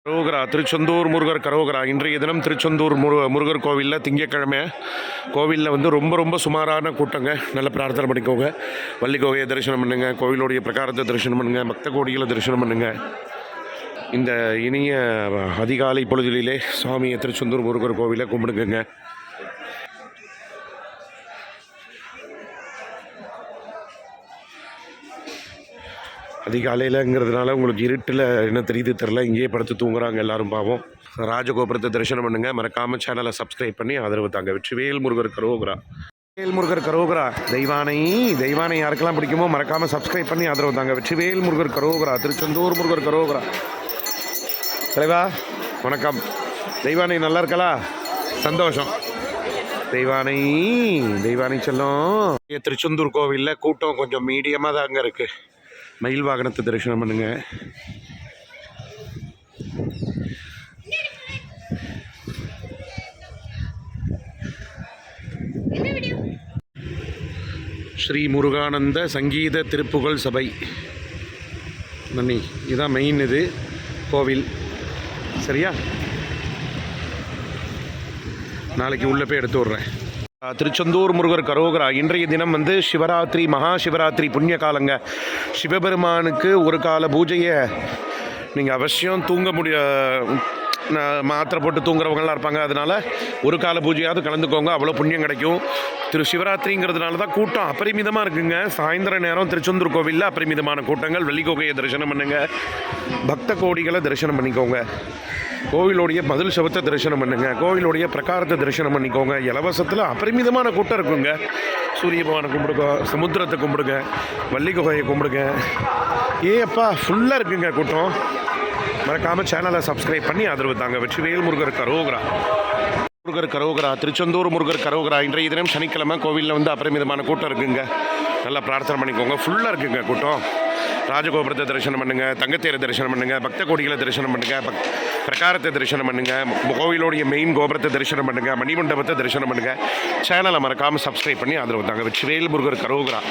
கரோகரா திருச்செந்தூர் முருகர் கரோகரா. இன்றைய தினம் திருச்செந்தூர் முருகர் கோவிலில் திங்கக்கிழமை கோவிலில் ரொம்ப ரொம்ப சுமாரான கூட்டங்க. நல்ல பிரார்த்தனை பண்ணிக்கோங்க. வள்ளி கோகையை தரிசனம் பண்ணுங்கள், கோவிலுடைய பிரகாரத்தை தரிசனம் பண்ணுங்கள், பக்த கோடிகளை தரிசனம் பண்ணுங்கள். இந்த இனிய அதிகாலை பொழுதிலே சுவாமியை திருச்செந்தூர் முருகர் கோவிலை கும்பிடுங்க. அதிகாலையிலங்கிறதுனால உங்களுக்கு இருட்டில் என்ன தெரியுது தெரில, இங்கேயே படுத்து தூங்குறாங்க எல்லாரும் பாவம். ராஜகோபுரத்தை தரிசனம் பண்ணுங்கள். மறக்காமல் சேனலை சப்ஸ்கிரைப் பண்ணி ஆதரவு தாங்க. வெற்றிவேல் முருகர் கரோகரா. வேல் முருகர் கரோகரா. தெய்வானை யாருக்கெல்லாம் பிடிக்குமோ மறக்காமல் சப்ஸ்கிரைப் பண்ணி ஆதரவு தாங்க. வெற்றிவேல் முருகர் கரோகரா. திருச்செந்தூர் முருகர் கரோகரா. தலைவா வணக்கம். தெய்வானை நல்லா இருக்கலா? சந்தோஷம். தெய்வானை செல்லும். திருச்செந்தூர் கோவிலில் கூட்டம் கொஞ்சம் மீடியமாக தாங்க இருக்குது. மயில் வாகனத்தை தரிசனம் பண்ணுங்க. ஸ்ரீ முருகானந்த சங்கீத திருப்புகழ் சபை நன்னி, இதுதான் மெயின் இது கோவில். சரியா? நாளைக்கு உள்ளே போய் எடுத்து விட்றேன். திருச்செந்தூர் முருகர் கரோகரா. இன்றைய தினம் சிவராத்திரி, மகா சிவராத்திரி புண்ணிய காலங்க. சிவபெருமானுக்கு ஒரு கால பூஜையை நீங்கள் அவசியம் தூங்க மாத்திரை போட்டு தூங்குறவங்களாம் இருப்பாங்க. அதனால் ஒரு கால பூஜையாவது கலந்துக்கோங்க, அவ்வளோ புண்ணியம் கிடைக்கும். சிவராத்திரிங்கிறதுனால தான் கூட்டம் அபரிமிதமாக இருக்குங்க. சாயந்தர நேரம் திருச்செந்தூர் கோவிலில் அபரிமிதமான கூட்டங்கள். வெள்ளிக்கோகையை தரிசனம் பண்ணுங்கள், பக்த கோடிகளை தரிசனம் பண்ணிக்கோங்க, கோவிலுடைய மதில் சவத்தை தரிசனம் பண்ணுங்க, கோவிலுடைய பிரகாரத்தை தரிசனம் பண்ணிக்கோங்க. இலவசத்தில் அபரிமிதமான கூட்டம் இருக்குங்க. சூரிய பகவானை கும்பிடுங்க, சமுத்திரத்தை கும்பிடுங்க, வள்ளிக்குகையை கும்பிடுங்க. அப்பா ஃபுல்லாக இருக்குங்க கூட்டம். மறக்காமல் சேனலை சப்ஸ்கிரைப் பண்ணி ஆதரவு தாங்க. வெற்றிவேல் முருகர் கரோகரா. முருகர் கரோகரா. திருச்செந்தூர் முருகர் கரோகரா. இன்றைய தினம் சனிக்கிழமை கோவிலில் அபரிமிதமான கூட்டம் இருக்குங்க. நல்லா பிரார்த்தனை பண்ணிக்கோங்க. ஃபுல்லாக இருக்குங்க கூட்டம். ராஜகோபுரத்தை தரிசனம் பண்ணுங்கள், தங்கத்தேரை தரிசனம் பண்ணுங்கள், பக்த கோடிகளை தரிசனம் பண்ணுங்கள், பிரகாரத்தை தரிசனம் பண்ணுங்கள், கோவிலோடைய மெயின் கோபுரத்தை தரிசனம் பண்ணுங்கள், மணிமண்டபத்தை தரிசனம் பண்ணுங்கள். சேனலை மறக்காமல் சப்ஸ்கிரைப் பண்ணி ஆதரவு தாங்க. வெற்றிவேல் முருகர் கரோகரா.